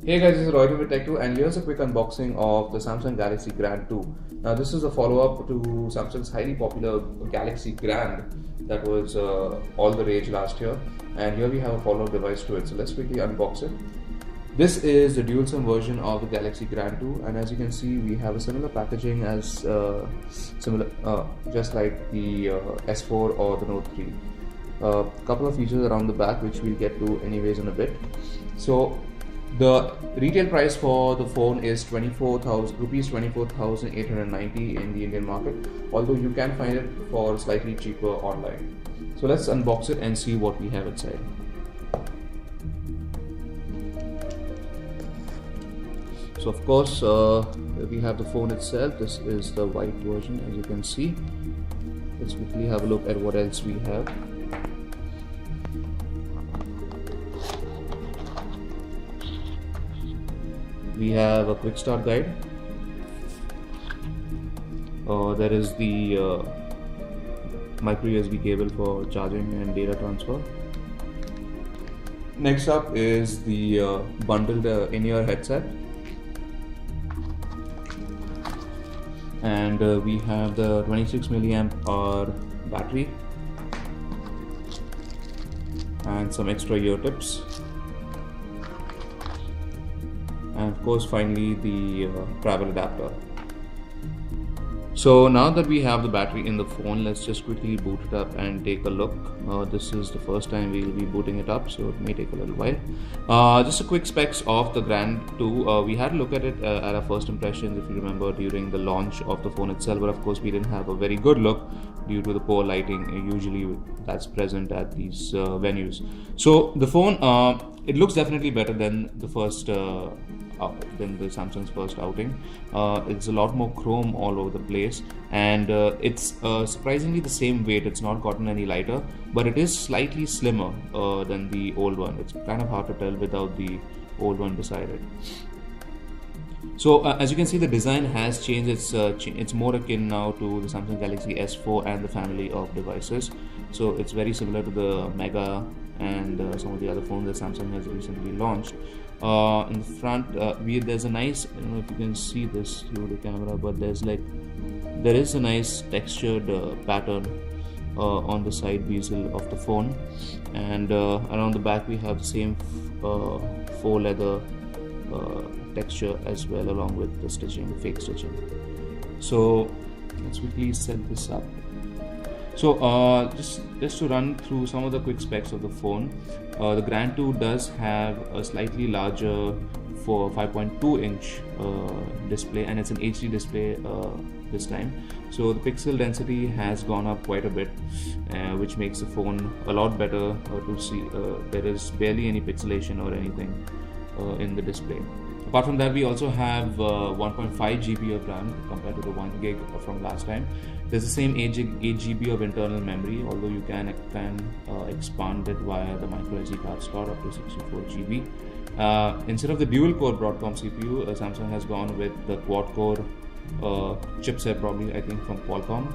Hey guys, this is Roy with Tech2 and here's a quick unboxing of the Samsung Galaxy Grand 2. Now this is a follow-up to Samsung's highly popular Galaxy Grand that was all the rage last year, and here we have a follow-up device to it. So let's quickly unbox it. This is the dual SIM version of the Galaxy Grand 2, and as you can see we have a similar packaging as just like the S4 or the Note 3. Couple of features around the back which we'll get to anyways in a bit. So the retail price for the phone is rupees 24,890 in the Indian market, although you can find it for slightly cheaper online. So let's unbox it and see what we have inside. So of course we have the phone itself. This is the white version, as you can see. Let's quickly have a look at what else we have. We have a quick start guide. There is the micro USB cable for charging and data transfer. Next up is the bundled in-ear headset, and we have the 26 milliamp hour battery and some extra ear tips. And of course finally the travel adapter. So now that we have the battery in the phone, let's just quickly boot it up and take a look. This is the first time we will be booting it up, so it may take a little while. Just a quick specs of the Grand 2. We had a look at it at our first impressions, if you remember, during the launch of the phone itself, but of course we didn't have a very good look due to the poor lighting usually that's present at these venues. So the phone, it looks definitely better than the first than the Samsung's first outing. It's a lot more chrome all over the place, and it's surprisingly the same weight. It's not gotten any lighter, but it is slightly slimmer than the old one. It's kind of hard to tell without the old one beside it. So as you can see, the design has changed. It's more akin now to the Samsung Galaxy S4 and the family of devices. So it's very similar to the Mega and some of the other phones that Samsung has recently launched. In the front, there's a nice, I don't know if you can see this through the camera, but there is a nice textured pattern on the side bezel of the phone, and around the back we have the same faux leather texture as well, along with the stitching, the fake stitching. So let's quickly set this up. So just to run through some of the quick specs of the phone, the Grand 2 does have a slightly larger 5.2 inch display, and it's an HD display this time. So the pixel density has gone up quite a bit, which makes the phone a lot better to see. There is barely any pixelation or anything in the display. Apart from that, we also have 1.5 GB of RAM compared to the 1 gig from last time. There's the same 8 GB of internal memory, although you can expand it via the micro SD card slot up to 64 GB. Instead of the dual-core Broadcom CPU, Samsung has gone with the quad-core chipset, probably I think from Qualcomm,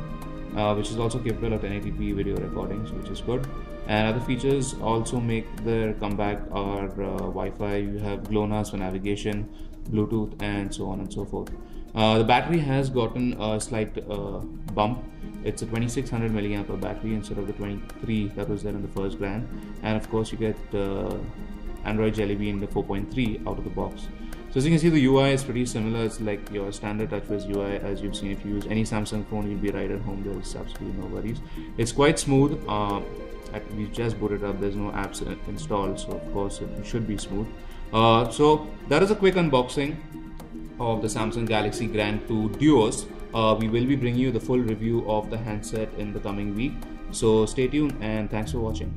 which is also capable of 1080p video recordings, which is good. And other features also make their comeback are Wi-Fi. You have GLONASS for navigation, Bluetooth, and so on and so forth. The battery has gotten a slight bump. It's a 2600 milliamp hour battery instead of the 23 that was there in the first Grand, and of course you get Android Jelly Bean in the 4.3 out of the box. So as you can see, the UI is pretty similar. It's like your standard TouchWiz UI as you've seen. If you use any Samsung phone, you'll be right at home. There's absolutely no worries. It's quite smooth. We just booted up. There's no apps installed, so of course it should be smooth. So that is a quick unboxing of the Samsung Galaxy Grand 2 Duos. We will be bringing you the full review of the handset in the coming week. So stay tuned and thanks for watching.